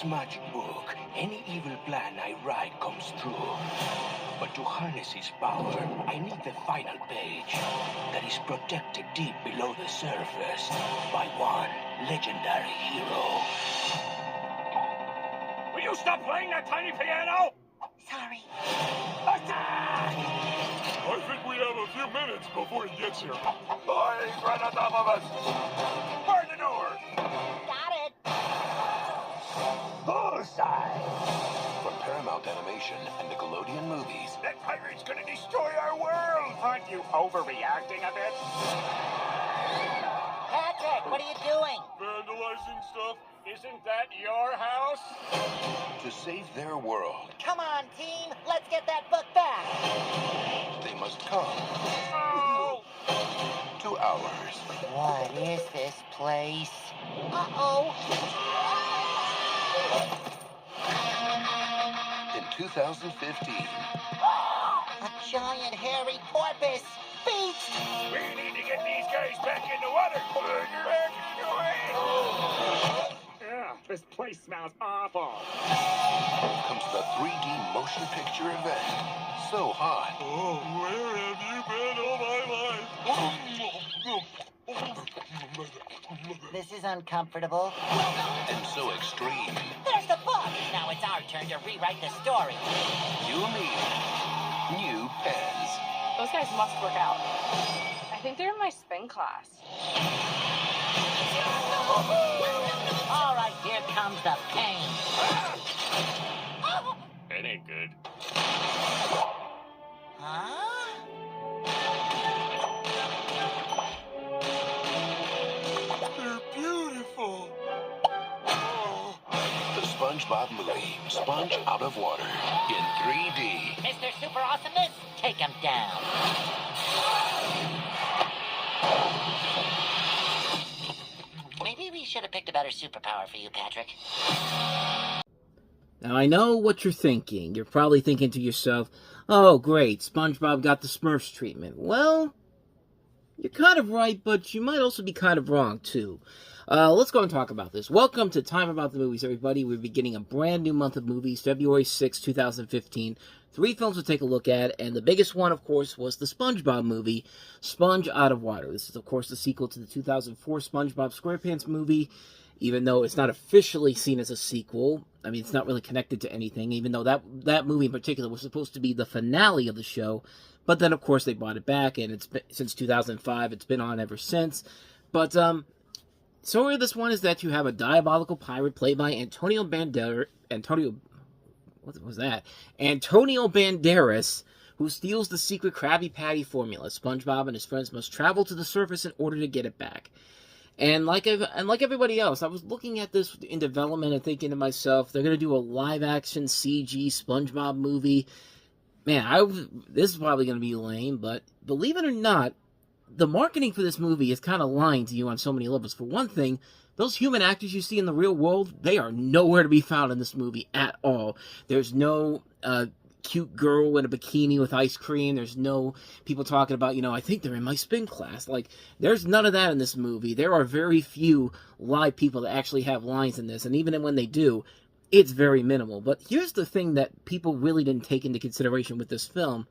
this magic book, any evil plan I write comes true. But to harness his power, I need the final page that is protected deep below the surface by one legendary hero. Will you stop playing that tiny piano? Sorry. Attack! I think we have a few minutes before he gets here. Boy, he's right on top of us. Burn the door. Got it. Bullseye. From Paramount Animation and Nickelodeon Movies. That pirate's gonna destroy our world. Aren't you overreacting a bit? Patrick, what are you doing? Vandalizing stuff. Isn't that your house? To save their world, Come on, team. Let's get that book back. they must come Oh! to ours. What is this place? Uh-oh. In 2015, A giant hairy porpoise. Beast. We need to get these guys back in the water. Yeah, this place smells awful. comes the 3D motion picture event. So hot, Oh, where have you been all my life? This is uncomfortable. and so extreme, There's the book. Now it's our turn to rewrite the story. you'll need new pens. Those guys must work out. I think they're in my spin class. All right, here comes the pain. That ain't good. Huh? They're beautiful. Oh. The SpongeBob movie, Sponge Out of Water, in 3D. Mr. Super Awesomeness, take him down. Maybe we should have picked a better superpower for you, Patrick. Now, I know what you're thinking. You're probably thinking to yourself, oh, great, SpongeBob got the Smurfs treatment. Well, you're kind of right, but you might also be kind of wrong, too. Let's go and talk about this. Welcome to Time About the Movies, everybody. We're beginning a brand new month of movies, February 6, 2015. 3 films to take a look at, and the biggest one, of course, was the SpongeBob movie, Sponge Out of Water. This is, of course, the sequel to the 2004 SpongeBob SquarePants movie, even though it's not officially seen as a sequel. I mean, it's not really connected to anything, even though that movie in particular was supposed to be the finale of the show. But then, of course, they brought it back, and it's been, since 2005, it's been on ever since. But, story of this one is that you have a diabolical pirate played by Antonio Banderas, who steals the secret Krabby Patty formula. SpongeBob and his friends must travel to the surface in order to get it back. And like everybody else, I was looking at this in development and thinking to myself, they're going to do a live-action CG SpongeBob movie. Man, this is probably going to be lame, but believe it or not, the marketing for this movie is kind of lying to you on so many levels. For one thing, those human actors you see in the real world, they are nowhere to be found in this movie at all. There's no cute girl in a bikini with ice cream. There's no people talking about, I think they're in my spin class. Like, there's none of that in this movie. There are very few live people that actually have lines in this, and even when they do, it's very minimal. But here's the thing that people really didn't take into consideration with this film.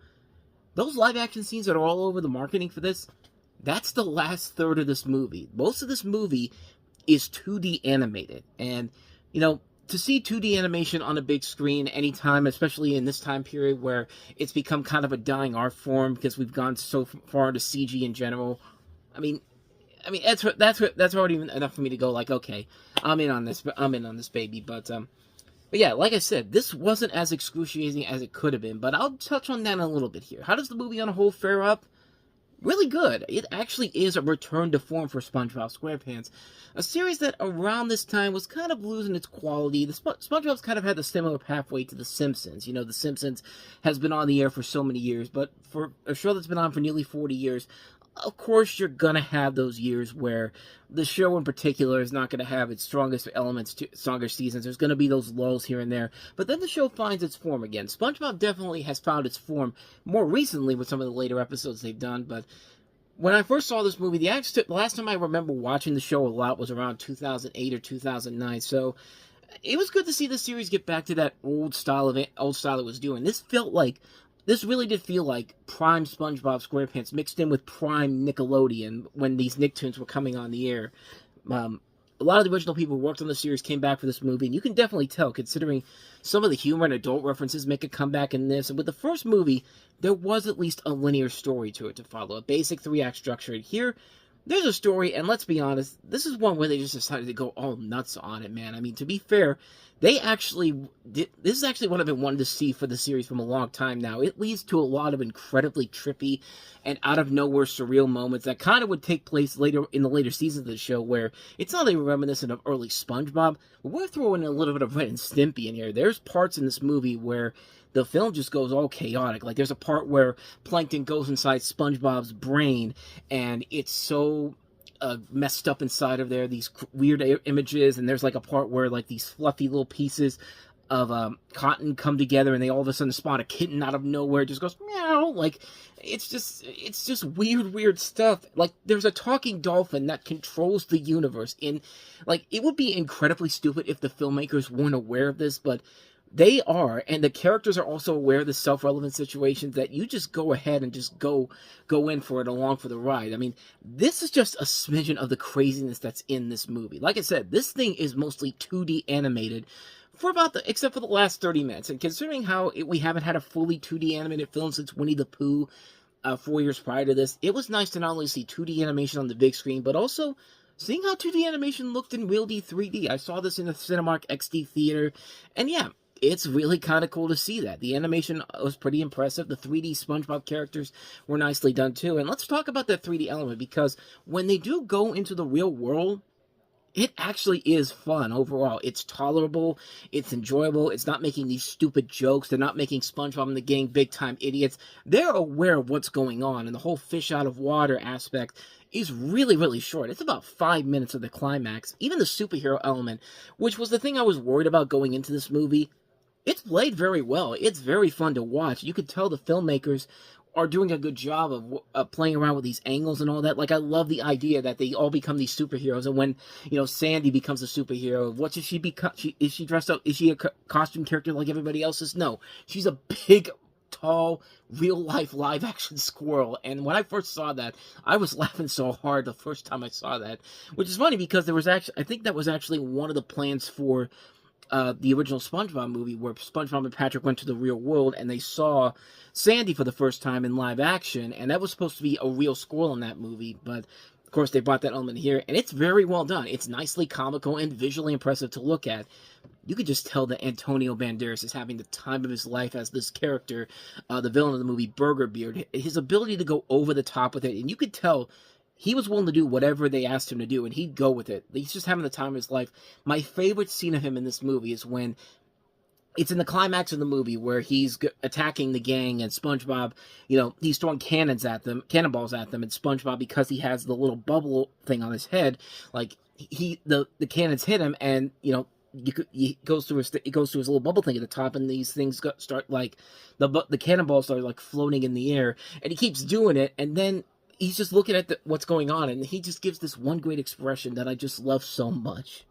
Those live-action scenes that are all over the marketing for this, that's the last third of this movie. Most of this movie is 2D animated. And, to see 2D animation on a big screen anytime, especially in this time period where it's become kind of a dying art form because we've gone so far into CG in general, I mean, that's already enough for me to go like, okay, I'm in on this baby. But yeah, like I said, this wasn't as excruciating as it could have been, but I'll touch on that in a little bit here. How does the movie on a whole fare up? Really good. It actually is a return to form for SpongeBob SquarePants, a series that around this time was kind of losing its quality. The SpongeBob's kind of had the similar pathway to The Simpsons. The Simpsons has been on the air for so many years, but for a show that's been on for nearly 40 years, of course you're going to have those years where the show in particular is not going to have its strongest elements, stronger seasons. There's going to be those lulls here and there, but then the show finds its form again. SpongeBob definitely has found its form more recently with some of the later episodes they've done, but when I first saw this movie, the last time I remember watching the show a lot was around 2008 or 2009, so it was good to see the series get back to that old style it was doing. This really did feel like prime SpongeBob SquarePants mixed in with prime Nickelodeon when these Nicktoons were coming on the air. A lot of the original people who worked on the series came back for this movie, and you can definitely tell, considering some of the humor and adult references make a comeback in this. And with the first movie, there was at least a linear story to it to follow, a basic 3-act structure. Here, there's a story, and let's be honest, this is one where they just decided to go all nuts on it, man. I mean, to be fair, this is actually what I've been wanting to see for the series from a long time now. It leads to a lot of incredibly trippy and out-of-nowhere surreal moments that kind of would take place later in the later seasons of the show, where it's not even reminiscent of early SpongeBob, but we're throwing a little bit of Ren and Stimpy in here. There's parts in this movie where the film just goes all chaotic. Like, there's a part where Plankton goes inside SpongeBob's brain, and it's so messed up inside of there, these weird images, and there's like a part where like these fluffy little pieces of cotton come together, and they all of a sudden spawn a kitten out of nowhere. It just goes meow. Like, it's just weird stuff. Like, there's a talking dolphin that controls the universe. Like, it would be incredibly stupid if the filmmakers weren't aware of this, but they are, and the characters are also aware of the self-relevant situations that you just go ahead and just go in for it, along for the ride. I mean, this is just a smidgen of the craziness that's in this movie. Like I said, this thing is mostly 2D animated for except for the last 30 minutes. And considering how we haven't had a fully 2D animated film since Winnie the Pooh 4 years prior to this, it was nice to not only see 2D animation on the big screen, but also seeing how 2D animation looked in real 3D. I saw this in the Cinemark XD theater, and yeah, it's really kind of cool to see that. The animation was pretty impressive. The 3D SpongeBob characters were nicely done too. And let's talk about that 3D element, because when they do go into the real world, it actually is fun overall. It's tolerable. It's enjoyable. It's not making these stupid jokes. They're not making SpongeBob and the gang big-time idiots. They're aware of what's going on, and the whole fish out of water aspect is really short. It's about 5 minutes of the climax. Even the superhero element, which was the thing I was worried about going into this movie, it's played very well. It's very fun to watch. You could tell the filmmakers are doing a good job of playing around with these angles and all that. Like, I love the idea that they all become these superheroes, and when, Sandy becomes a superhero, what should she become? Is she dressed up? Is she a costume character like everybody else's? No. She's a big, tall, real-life, live-action squirrel, and when I first saw that, I was laughing so hard the first time I saw that, which is funny because I think that was actually one of the plans for the original SpongeBob movie, where SpongeBob and Patrick went to the real world and they saw Sandy for the first time in live action, and that was supposed to be a real squirrel in that movie, but of course they brought that element here, and it's very well done. It's nicely comical and visually impressive to look at. You could just tell that Antonio Banderas is having the time of his life as this character, the villain of the movie, Burger Beard. His ability to go over the top with it, and you could tell he was willing to do whatever they asked him to do, and he'd go with it. He's just having the time of his life. My favorite scene of him in this movie is when it's in the climax of the movie where he's attacking the gang, and SpongeBob, he's throwing cannonballs at them, and SpongeBob, because he has the little bubble thing on his head, like, the cannons hit him, and, it goes through his little bubble thing at the top, and these things start, like, the cannonballs start, like, floating in the air, and he keeps doing it, and then he's just looking at what's going on, and he just gives this one great expression that I just love so much.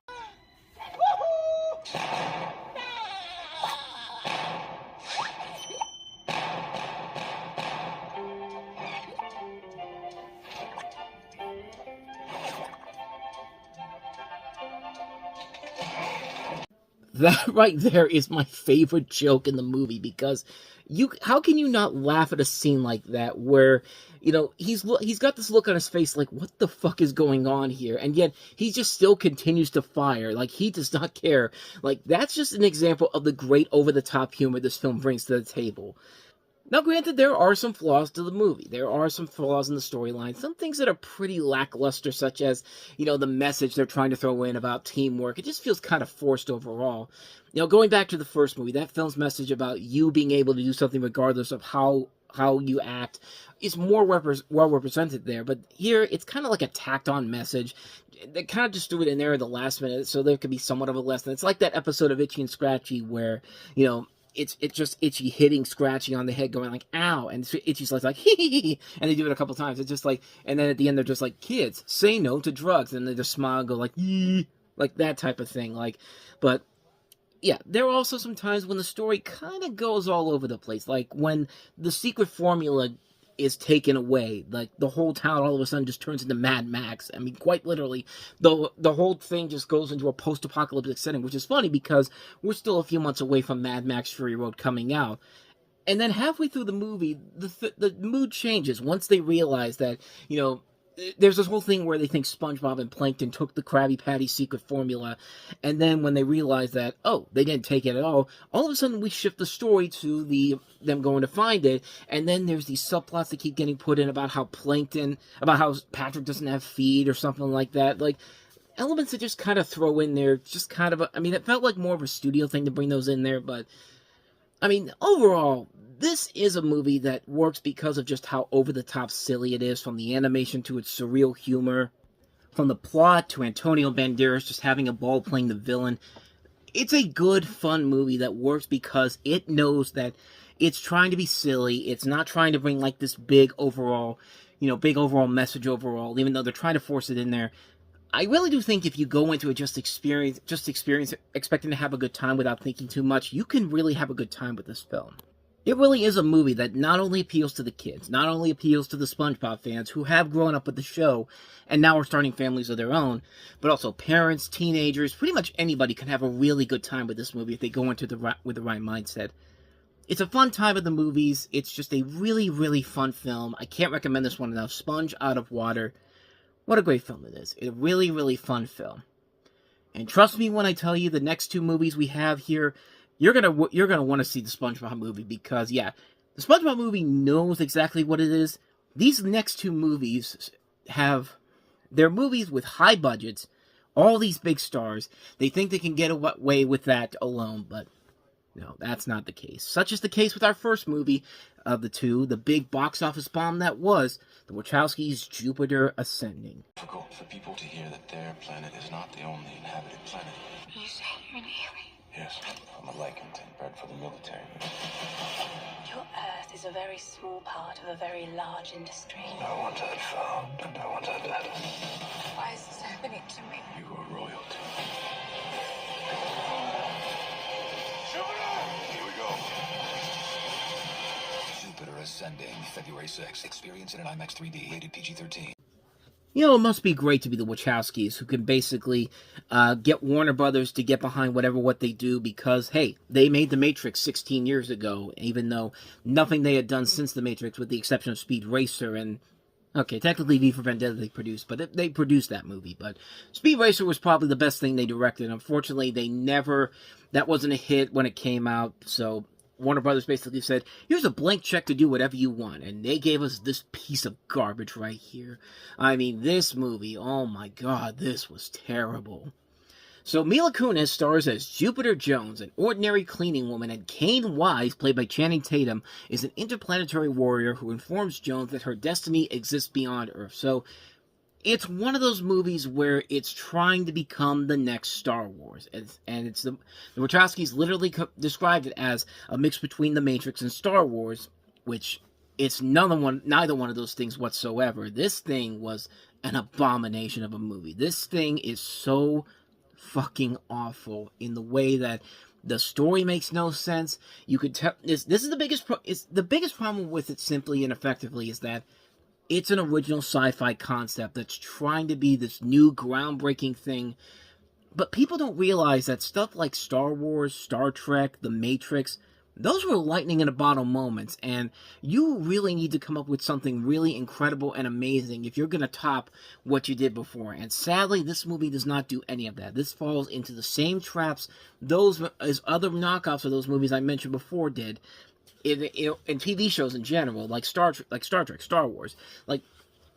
That right there is my favorite joke in the movie, because how can you not laugh at a scene like that where, he's got this look on his face like, what the fuck is going on here? And yet he just still continues to fire. Like, he does not care. Like, that's just an example of the great over-the-top humor this film brings to the table. Now, granted, there are some flaws to the movie. There are some flaws in the storyline. Some things that are pretty lackluster, such as, the message they're trying to throw in about teamwork. It just feels kind of forced overall. Going back to the first movie, that film's message about you being able to do something regardless of how you act is more well represented there. But here, it's kind of like a tacked-on message. They kind of just threw it in there at the last minute, so there could be somewhat of a lesson. It's like that episode of Itchy and Scratchy where, it's just Itchy hitting Scratchy on the head, going like, ow, and Itchy's like, hee hee hee, and they do it a couple times. It's just like, and then at the end they're just like, kids, say no to drugs, and they just smile and go like, yee, like that type of thing. Like, but yeah, there are also some times when the story kind of goes all over the place, like when the secret formula is taken away, like the whole town all of a sudden just turns into Mad Max. I mean, quite literally, the whole thing just goes into a post-apocalyptic setting, which is funny because we're still a few months away from Mad Max Fury Road coming out. And then halfway through the movie, the mood changes once they realize that, you know, there's this whole thing where they think SpongeBob and Plankton took the Krabby Patty secret formula, and then when they realize that, oh, they didn't take it at all of a sudden we shift the story to them going to find it, and then there's these subplots that keep getting put in about how Patrick doesn't have feet or something like that, like elements that just kind of throw in there, just kind of, I mean, it felt like more of a studio thing to bring those in there, but, I mean, overall, this is a movie that works because of just how over-the-top silly it is, from the animation to its surreal humor, from the plot to Antonio Banderas just having a ball playing the villain. It's a good, fun movie that works because it knows that it's trying to be silly. It's not trying to bring, like, this big overall message overall, even though they're trying to force it in there. I really do think if you go into it just experience expecting to have a good time without thinking too much, you can really have a good time with this film. It really is a movie that not only appeals to the kids, not only appeals to the SpongeBob fans who have grown up with the show and now are starting families of their own, but also parents, teenagers, pretty much anybody can have a really good time with this movie if they go into with the right mindset. It's a fun time at the movies. It's just a really, really fun film. I can't recommend this one enough. Sponge Out of Water. What a great film it is. It's a really, really fun film. And trust me when I tell you the next two movies we have here, you're gonna want to see the SpongeBob movie because, yeah, the SpongeBob movie knows exactly what it is. These next two movies they're movies with high budgets, all these big stars. They think they can get away with that alone, but no, that's not the case. Such is the case with our first movie of the two, the big box office bomb that was the Wachowskis' Jupiter Ascending. Difficult for people to hear that their planet is not the only inhabited planet. You say you're an alien. Yes, I'm a lycanth bred for the military. Your Earth is a very small part of a very large industry. I want her found, and I want her dead. Why is this happening to me? You are royalty. Here we go. Jupiter Ascending, February 6th. Experience it in IMAX 3D, rated PG-13. You know, it must be great to be the Wachowskis, who can basically get Warner Brothers to get behind what they do, because, hey, they made The Matrix 16 years ago, even though nothing they had done since The Matrix, with the exception of Speed Racer, and, okay, technically V for Vendetta they produced, but they produced that movie, but Speed Racer was probably the best thing they directed. Unfortunately, that wasn't a hit when it came out, so Warner Brothers basically said, here's a blank check to do whatever you want, and they gave us this piece of garbage right here. I mean, this movie, oh my god, this was terrible. So Mila Kunis stars as Jupiter Jones, an ordinary cleaning woman, and Kane Wise, played by Channing Tatum, is an interplanetary warrior who informs Jones that her destiny exists beyond Earth. So it's one of those movies where it's trying to become the next Star Wars. And it's the Wachowskis literally described it as a mix between The Matrix and Star Wars, which it's neither one of those things whatsoever. This thing was an abomination of a movie. This thing is so fucking awful in the way that the story makes no sense. You could tell this is the biggest problem with it, simply and effectively, is that it's an original sci-fi concept that's trying to be this new groundbreaking thing, but people don't realize that stuff like Star Wars, Star Trek, The Matrix, those were lightning in a bottle moments, and you really need to come up with something really incredible and amazing if you're going to top what you did before. And sadly, this movie does not do any of that. This falls into the same traps as other knockoffs of those movies I mentioned before did. In TV shows in general, like Star Trek, Star Wars. Like,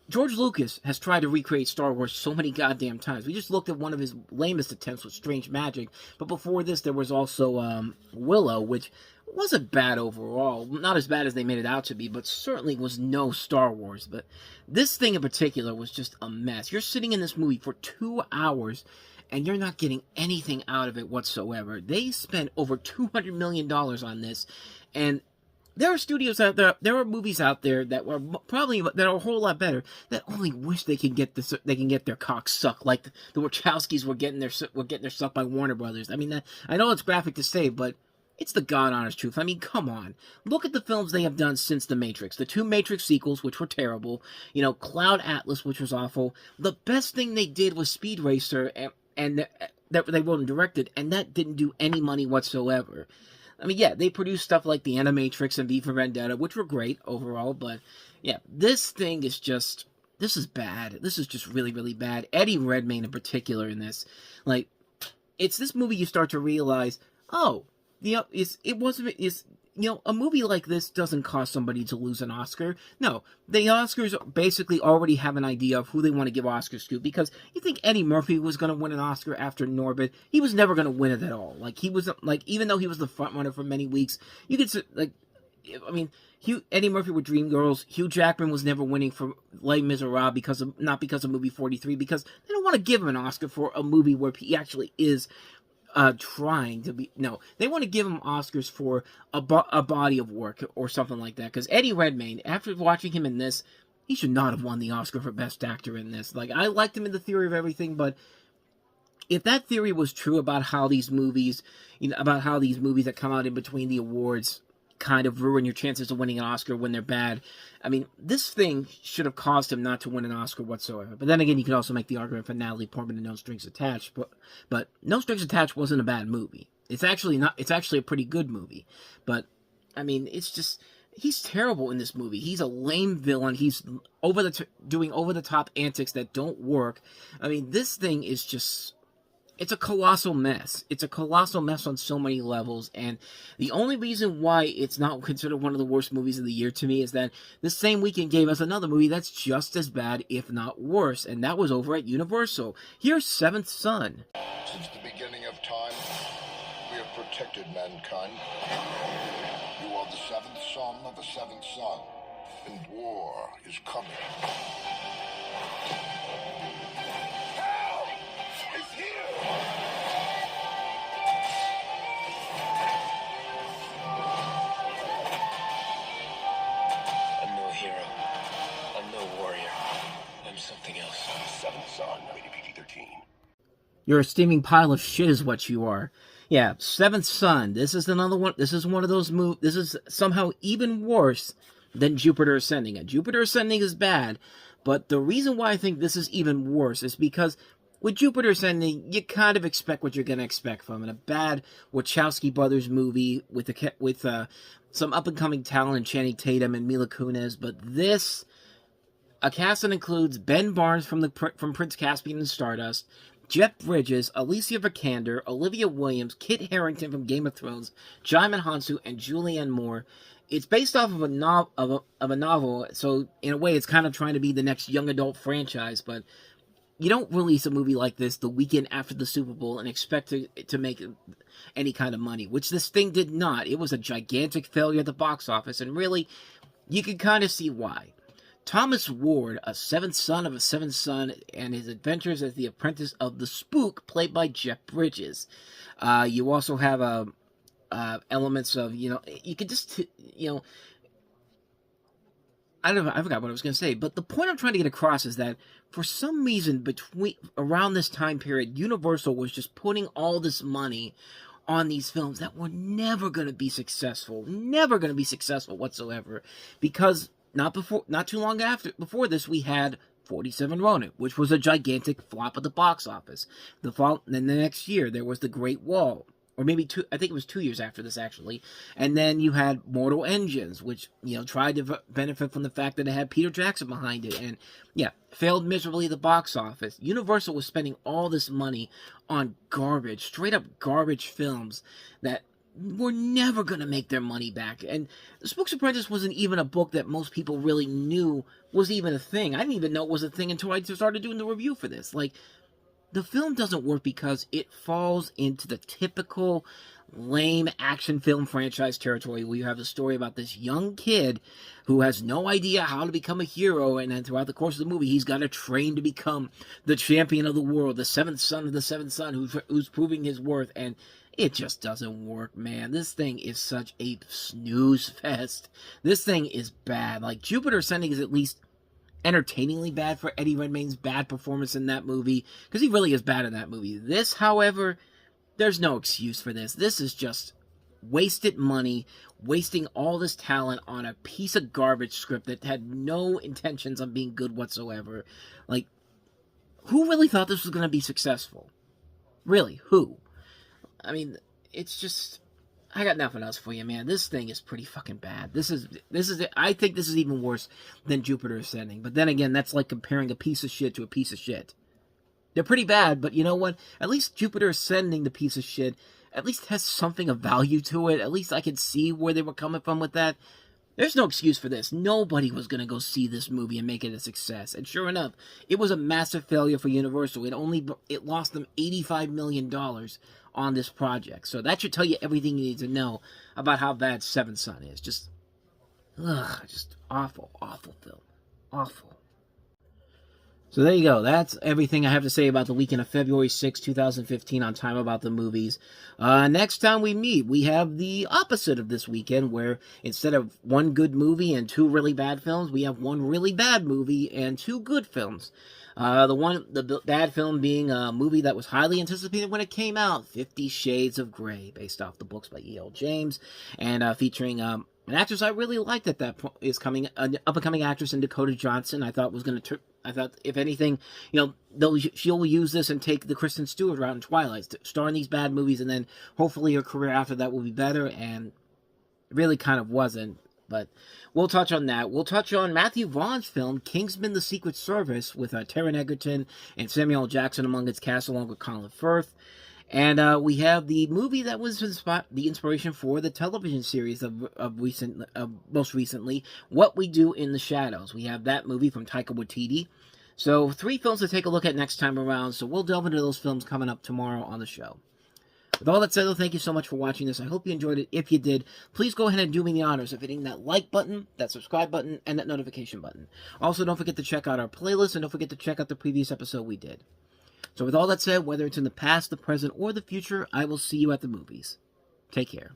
George Lucas has tried to recreate Star Wars so many goddamn times. We just looked at one of his lamest attempts with Strange Magic, but before this there was also Willow, which wasn't bad overall. Not as bad as they made it out to be, but certainly was no Star Wars. But this thing in particular was just a mess. You're sitting in this movie for 2 hours, and you're not getting anything out of it whatsoever. They spent over $200 million on this, and there are studios out there, there are movies out there that were probably that are a whole lot better. That only wish they can get this, they can get their cock sucked like the Wachowskis were getting their sucked by Warner Brothers. I mean, I know it's graphic to say, but it's the god honest truth. I mean, come on, look at the films they have done since The Matrix. The 2 Matrix sequels, which were terrible. You know, Cloud Atlas, which was awful. The best thing they did was Speed Racer, and that they wrote and directed, and that didn't do any money whatsoever. I mean, yeah, they produced stuff like The Animatrix and V for Vendetta, which were great overall, but yeah, this thing is just, this is bad. This is just really, really bad. Eddie Redmayne in particular in this, like, it's this movie you start to realize, oh, you know, a movie like this doesn't cause somebody to lose an Oscar. No, the Oscars basically already have an idea of who they want to give Oscars to, because you think Eddie Murphy was going to win an Oscar after Norbit. He was never going to win it at all. Like, he was, like, even though he was the front runner for many weeks, you could, like, I mean, Eddie Murphy with Dreamgirls, Hugh Jackman was never winning for Les Miserables not because of movie 43, because they don't want to give him an Oscar for a movie where he actually is trying to be. No, they want to give him Oscars for a body of work or something like that. Because Eddie Redmayne, after watching him in this, he should not have won the Oscar for Best Actor in this. Like, I liked him in The Theory of Everything, but if that theory was true about how these movies, you know, about how these movies that come out in between the awards kind of ruin your chances of winning an Oscar when they're bad, I mean, this thing should have caused him not to win an Oscar whatsoever. But then again, you could also make the argument for Natalie Portman and No Strings Attached. But No Strings Attached wasn't a bad movie. It's actually not. It's actually a pretty good movie. But I mean, it's just, he's terrible in this movie. He's a lame villain. He's doing over the top antics that don't work. I mean, this thing is just, it's a colossal mess. It's a colossal mess on so many levels, and the only reason why it's not considered one of the worst movies of the year to me is that this same weekend gave us another movie that's just as bad, if not worse, and that was over at Universal. Here's Seventh Son. Since the beginning of time, we have protected mankind. You are the 7th son of a 7th son, and war is coming. You're a steaming pile of shit is what you are. Yeah, Seventh Son. This is another one. This is one of those movies. This is somehow even worse than Jupiter Ascending. And Jupiter Ascending is bad, but the reason why I think this is even worse is because with Jupiter Ascending, you kind of expect what you're going to expect from it. A bad Wachowski brothers movie with some up-and-coming talent in Channing Tatum and Mila Kunis, but this, a cast that includes Ben Barnes from Prince Caspian and Stardust, Jeff Bridges, Alicia Vikander, Olivia Williams, Kit Harington from Game of Thrones, Jaimin Hansu, and Julianne Moore. It's based off of a novel, so in a way it's kind of trying to be the next young adult franchise, but you don't release a movie like this the weekend after the Super Bowl and expect to make any kind of money, which this thing did not. It was a gigantic failure at the box office, and really, you can kind of see why. Thomas Ward, a 7th son of a 7th son, and his adventures as the apprentice of the Spook, played by Jeff Bridges. You also have elements of, you know, you could just, you know, I forgot what I was going to say, but the point I'm trying to get across is that for some reason around this time period, Universal was just putting all this money on these films that were never going to be successful whatsoever, because not too long before this, we had 47 Ronin, which was a gigantic flop at the box office. Then the next year, there was The Great Wall, or maybe I think it was 2 years after this, actually. And then you had Mortal Engines, which, you know, tried to benefit from the fact that it had Peter Jackson behind it, and, yeah, failed miserably at the box office. Universal was spending all this money on garbage, straight-up garbage films that were never going to make their money back. And The Spook's Apprentice wasn't even a book that most people really knew was even a thing. I didn't even know it was a thing until I started doing the review for this. Like, the film doesn't work because it falls into the typical lame action film franchise territory where you have a story about this young kid who has no idea how to become a hero, and then throughout the course of the movie, he's got to train to become the champion of the world, the 7th son of the 7th son who's proving his worth, and It just doesn't work, man. This thing is such a snooze fest. This thing is bad. Like, Jupiter Ascending is at least entertainingly bad for Eddie Redmayne's bad performance in that movie, because he really is bad in that movie. This, however, there's no excuse for this. This is just wasted money, wasting all this talent on a piece of garbage script that had no intentions of being good whatsoever. Like, who really thought this was going to be successful? Really, who? I mean, it's just, I got nothing else for you, man. This thing is pretty fucking bad. I think this is even worse than Jupiter Ascending. But then again, that's like comparing a piece of shit to a piece of shit. They're pretty bad, but you know what? At least Jupiter Ascending, the piece of shit, at least has something of value to it. At least I could see where they were coming from with that. There's no excuse for this. Nobody was going to go see this movie and make it a success. And sure enough, it was a massive failure for Universal. It lost them $85 million on this project. So that should tell you everything you need to know about how bad Seventh Son is. Just awful, awful film. Awful. So there you go. That's everything I have to say about the weekend of February 6, 2015 on Time About the Movies. Next time we meet, we have the opposite of this weekend, where instead of one good movie and two really bad films, we have one really bad movie and two good films. The bad film being a movie that was highly anticipated when it came out, 50 Shades of Grey, based off the books by E.L. James, and featuring an actress I really liked at that point, an up-and-coming actress in Dakota Johnson. I thought if anything, she'll use this and take the Kristen Stewart route in Twilight, star in these bad movies, and then hopefully her career after that will be better, and it really kind of wasn't. But we'll touch on that. We'll touch on Matthew Vaughn's film, Kingsman: The Secret Service, with Taron Egerton and Samuel L. Jackson among its cast, along with Colin Firth. And we have the movie that was the inspiration for the television series most recently, What We Do in the Shadows. We have that movie from Taika Waititi. So 3 films to take a look at next time around. So we'll delve into those films coming up tomorrow on the show. With all that said, though, thank you so much for watching this. I hope you enjoyed it. If you did, please go ahead and do me the honors of hitting that like button, that subscribe button, and that notification button. Also, don't forget to check out our playlist, and don't forget to check out the previous episode we did. So with all that said, whether it's in the past, the present, or the future, I will see you at the movies. Take care.